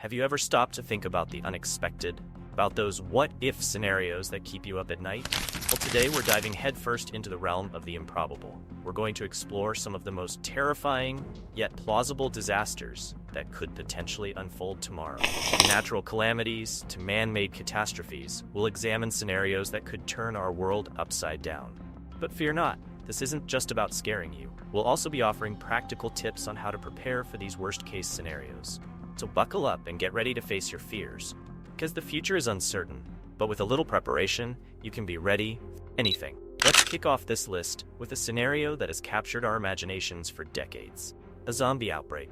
Have you ever stopped to think about the unexpected? About those what-if scenarios that keep you up at night? Well, today we're diving headfirst into the realm of the improbable. We're going to explore some of the most terrifying, yet plausible disasters that could potentially unfold tomorrow. From natural calamities to man-made catastrophes, we'll examine scenarios that could turn our world upside down. But fear not, this isn't just about scaring you. We'll also be offering practical tips on how to prepare for these worst-case scenarios. So buckle up and get ready to face your fears, because the future is uncertain, but with a little preparation, you can be ready for anything. Let's kick off this list with a scenario that has captured our imaginations for decades: a zombie outbreak.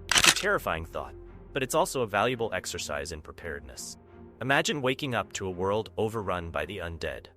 It's a terrifying thought, but it's also a valuable exercise in preparedness. Imagine waking up to a world overrun by the undead.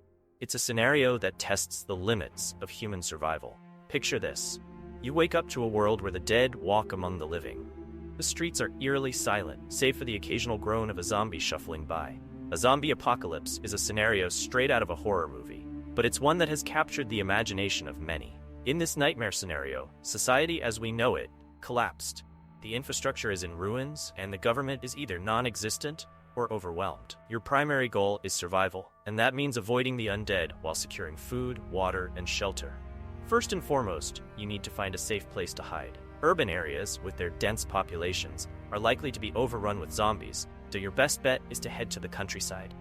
It's a scenario that tests the limits of human survival. Picture this. You wake up to a world where the dead walk among the living. The streets are eerily silent, save for the occasional groan of a zombie shuffling by. A zombie apocalypse is a scenario straight out of a horror movie, but it's one that has captured the imagination of many. In this nightmare scenario, society as we know it collapsed. The infrastructure is in ruins, and the government is either non-existent or overwhelmed. Your primary goal is survival, and that means avoiding the undead while securing food, water, and shelter. First and foremost, you need to find a safe place to hide. Urban areas, with their dense populations, are likely to be overrun with zombies, so your best bet is to head to the countryside.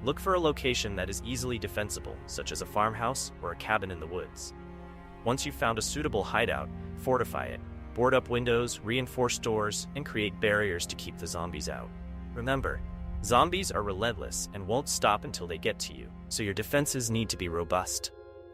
Look for a location that is easily defensible, such as a farmhouse or a cabin in the woods. Once you've found a suitable hideout, fortify it. Board up windows, reinforce doors, and create barriers to keep the zombies out. Remember, zombies are relentless and won't stop until they get to you, so your defenses need to be robust.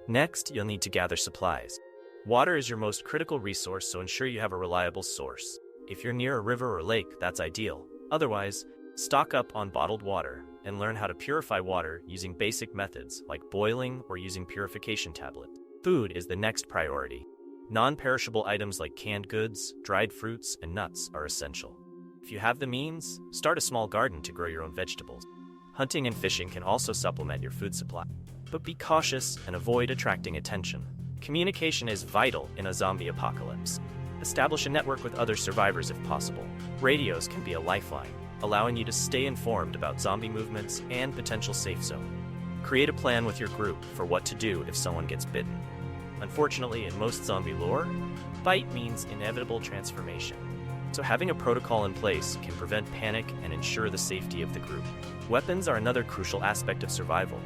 Next, you'll need to gather supplies. Water is your most critical resource, so ensure you have a reliable source. If you're near a river or lake, that's ideal. Otherwise, stock up on bottled water and learn how to purify water using basic methods like boiling or using purification tablets. Food is the next priority. Non-perishable items like canned goods, dried fruits, and nuts are essential. If you have the means, start a small garden to grow your own vegetables. Hunting and fishing can also supplement your food supply, but be cautious and avoid attracting attention. Communication is vital in a zombie apocalypse. Establish a network with other survivors if possible. Radios can be a lifeline, allowing you to stay informed about zombie movements and potential safe zone. Create a plan with your group for what to do if someone gets bitten. Unfortunately, in most zombie lore, bite means inevitable transformation. So having a protocol in place can prevent panic and ensure the safety of the group. Weapons are another crucial aspect of survival.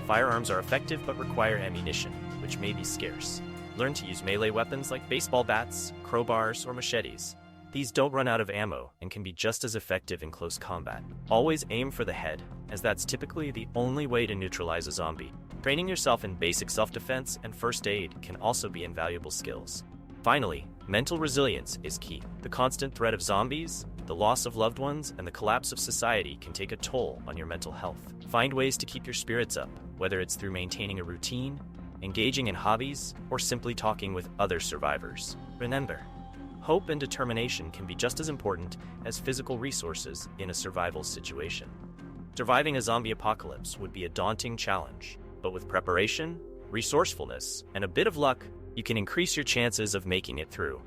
Firearms are effective but require ammunition, which may be scarce. Learn to use melee weapons like baseball bats, crowbars, or machetes. These don't run out of ammo and can be just as effective in close combat. Always aim for the head, as that's typically the only way to neutralize a zombie. Training yourself in basic self-defense and first aid can also be invaluable skills. Finally, mental resilience is key. The constant threat of zombies, the loss of loved ones, and the collapse of society can take a toll on your mental health. Find ways to keep your spirits up, whether it's through maintaining a routine, engaging in hobbies, or simply talking with other survivors. Remember, hope and determination can be just as important as physical resources in a survival situation. Surviving a zombie apocalypse would be a daunting challenge, but with preparation, resourcefulness, and a bit of luck, you can increase your chances of making it through.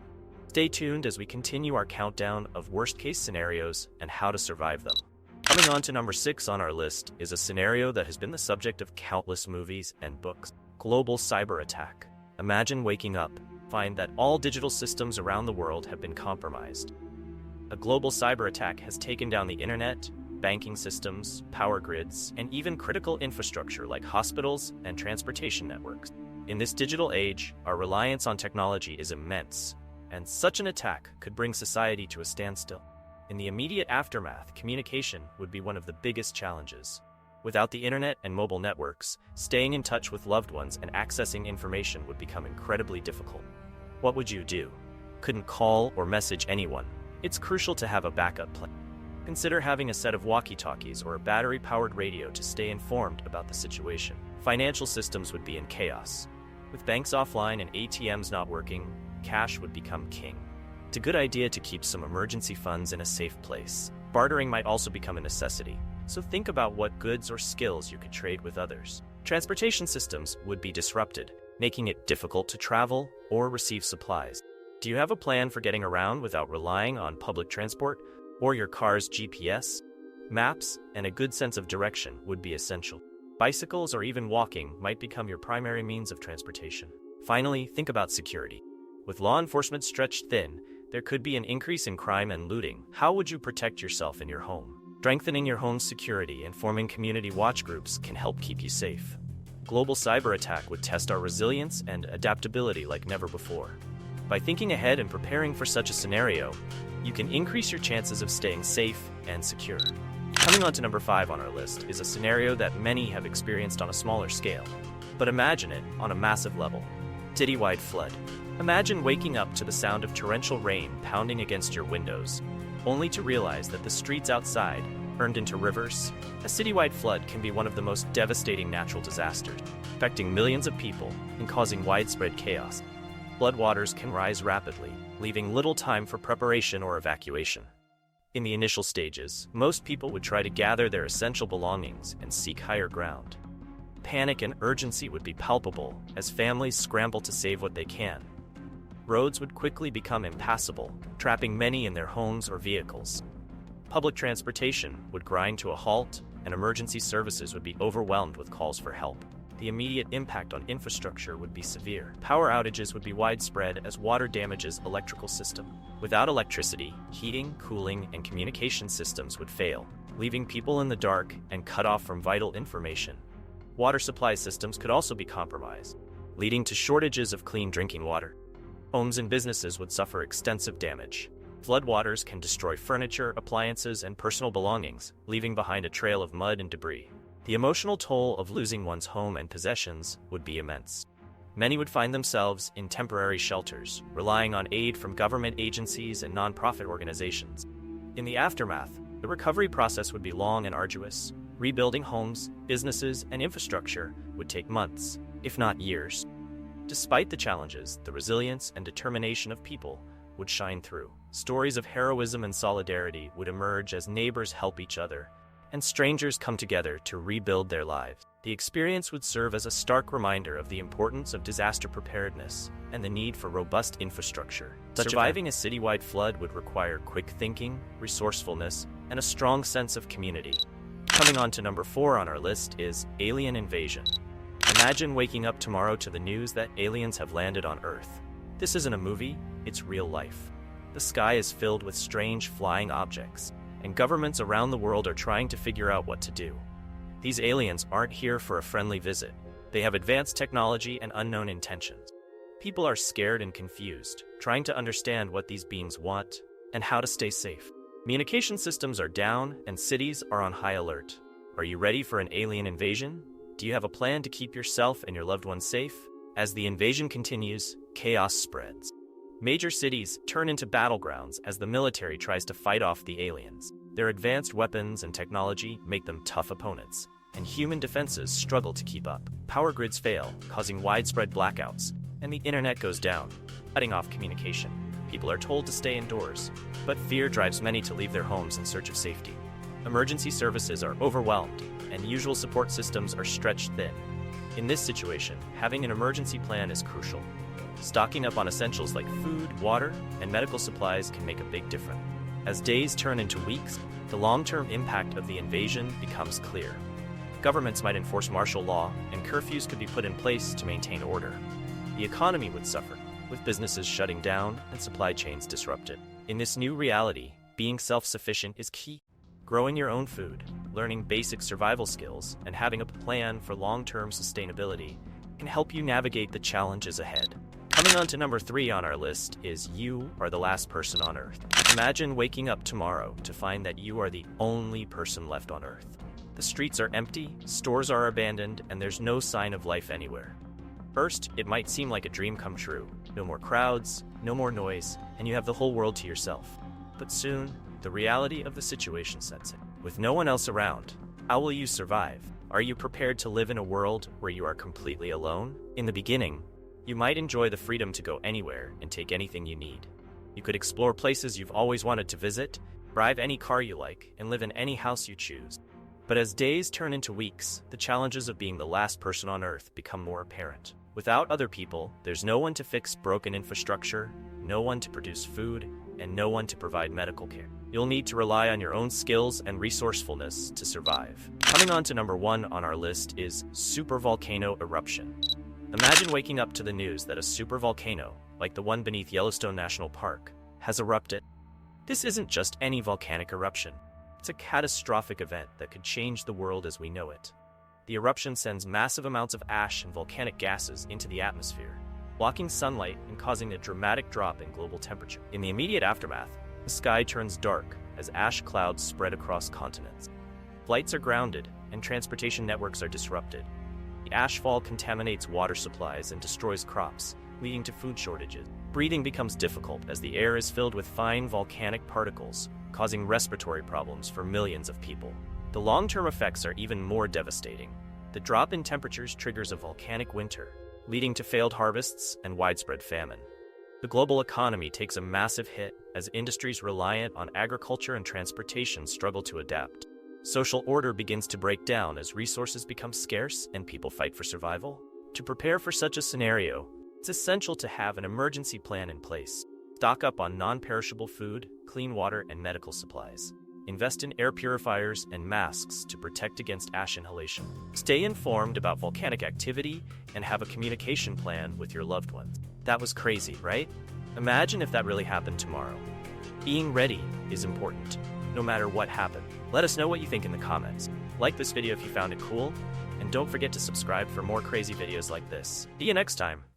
Stay tuned as we continue our countdown of worst-case scenarios and how to survive them. Coming on to number 6 on our list is a scenario that has been the subject of countless movies and books: global cyber attack. Imagine waking up, find that all digital systems around the world have been compromised. A global cyber attack has taken down the internet, banking systems, power grids, and even critical infrastructure like hospitals and transportation networks. In this digital age, our reliance on technology is immense, and such an attack could bring society to a standstill. In the immediate aftermath, communication would be one of the biggest challenges. Without the internet and mobile networks, staying in touch with loved ones and accessing information would become incredibly difficult. What would you do? Couldn't call or message anyone. It's crucial to have a backup plan. Consider having a set of walkie-talkies or a battery-powered radio to stay informed about the situation. Financial systems would be in chaos. With banks offline and ATMs not working, cash would become king. It's a good idea to keep some emergency funds in a safe place. Bartering might also become a necessity, so think about what goods or skills you could trade with others. Transportation systems would be disrupted, making it difficult to travel or receive supplies. Do you have a plan for getting around without relying on public transport? or your car's GPS. Maps and a good sense of direction would be essential. Bicycles or even walking might become your primary means of transportation. Finally, think about security. With law enforcement stretched thin, there could be an increase in crime and looting. How would you protect yourself in your home? Strengthening your home's security and forming community watch groups can help keep you safe. Global cyber attack would test our resilience and adaptability like never before. By thinking ahead and preparing for such a scenario, you can increase your chances of staying safe and secure. Coming on to number 5 on our list is a scenario that many have experienced on a smaller scale. But imagine it on a massive level. Citywide flood. Imagine waking up to the sound of torrential rain pounding against your windows, only to realize that the streets outside turned into rivers. A citywide flood can be one of the most devastating natural disasters, affecting millions of people and causing widespread chaos. Floodwaters can rise rapidly, leaving little time for preparation or evacuation. In the initial stages, most people would try to gather their essential belongings and seek higher ground. Panic and urgency would be palpable as families scramble to save what they can. Roads would quickly become impassable, trapping many in their homes or vehicles. Public transportation would grind to a halt, and emergency services would be overwhelmed with calls for help. The immediate impact on infrastructure would be severe. Power outages would be widespread as water damages electrical system. Without electricity, heating, cooling, and communication systems would fail, leaving people in the dark and cut off from vital information. Water supply systems could also be compromised, leading to shortages of clean drinking water. Homes and businesses would suffer extensive damage. Floodwaters can destroy furniture, appliances, and personal belongings, leaving behind a trail of mud and debris. The emotional toll of losing one's home and possessions would be immense. Many would find themselves in temporary shelters, relying on aid from government agencies and nonprofit organizations. In the aftermath, the recovery process would be long and arduous. Rebuilding homes, businesses, and infrastructure would take months, if not years. Despite the challenges, the resilience and determination of people would shine through. Stories of heroism and solidarity would emerge as neighbors help each other, and strangers come together to rebuild their lives. The experience would serve as a stark reminder of the importance of disaster preparedness and the need for robust infrastructure. Surviving a citywide flood would require quick thinking, resourcefulness, and a strong sense of community. Coming on to number 4 on our list is alien invasion. Imagine waking up tomorrow to the news that aliens have landed on Earth. This isn't a movie, it's real life. The sky is filled with strange flying objects, and governments around the world are trying to figure out what to do. These aliens aren't here for a friendly visit. They have advanced technology and unknown intentions. People are scared and confused, trying to understand what these beings want and how to stay safe. Communication systems are down and cities are on high alert. Are you ready for an alien invasion? Do you have a plan to keep yourself and your loved ones safe? As the invasion continues, chaos spreads. Major cities turn into battlegrounds as the military tries to fight off the aliens. Their advanced weapons and technology make them tough opponents, and human defenses struggle to keep up. Power grids fail, causing widespread blackouts, and the internet goes down, cutting off communication. People are told to stay indoors, but fear drives many to leave their homes in search of safety. Emergency services are overwhelmed, and usual support systems are stretched thin. In this situation, having an emergency plan is crucial. Stocking up on essentials like food, water, and medical supplies can make a big difference. As days turn into weeks, the long-term impact of the invasion becomes clear. Governments might enforce martial law, and curfews could be put in place to maintain order. The economy would suffer, with businesses shutting down and supply chains disrupted. In this new reality, being self-sufficient is key. Growing your own food, learning basic survival skills, and having a plan for long-term sustainability can help you navigate the challenges ahead. Coming on to number 3 on our list is you are the last person on Earth. Imagine waking up tomorrow to find that you are the only person left on Earth. The streets are empty, stores are abandoned, and there's no sign of life anywhere. First, it might seem like a dream come true. No more crowds, no more noise, and you have the whole world to yourself. But soon, the reality of the situation sets in. With no one else around, how will you survive? Are you prepared to live in a world where you are completely alone? In the beginning, you might enjoy the freedom to go anywhere and take anything you need. You could explore places you've always wanted to visit, drive any car you like, and live in any house you choose. But as days turn into weeks, the challenges of being the last person on Earth become more apparent. Without other people, there's no one to fix broken infrastructure, no one to produce food, and no one to provide medical care. You'll need to rely on your own skills and resourcefulness to survive. Coming on to number 1 on our list is supervolcano eruption. Imagine waking up to the news that a supervolcano, like the one beneath Yellowstone National Park, has erupted. This isn't just any volcanic eruption. It's a catastrophic event that could change the world as we know it. The eruption sends massive amounts of ash and volcanic gases into the atmosphere, blocking sunlight and causing a dramatic drop in global temperature. In the immediate aftermath, the sky turns dark as ash clouds spread across continents. Flights are grounded and transportation networks are disrupted. The ashfall contaminates water supplies and destroys crops, leading to food shortages. Breathing becomes difficult as the air is filled with fine volcanic particles, causing respiratory problems for millions of people. The long-term effects are even more devastating. The drop in temperatures triggers a volcanic winter, leading to failed harvests and widespread famine. The global economy takes a massive hit as industries reliant on agriculture and transportation struggle to adapt. Social order begins to break down as resources become scarce and people fight for survival. To prepare for such a scenario, it's essential to have an emergency plan in place. Stock up on non-perishable food, clean water, and medical supplies. Invest in air purifiers and masks to protect against ash inhalation. Stay informed about volcanic activity and have a communication plan with your loved ones. That was crazy, right? Imagine if that really happened tomorrow. Being ready is important, no matter what happened. Let us know what you think in the comments. Like this video if you found it cool, and don't forget to subscribe for more crazy videos like this. See you next time.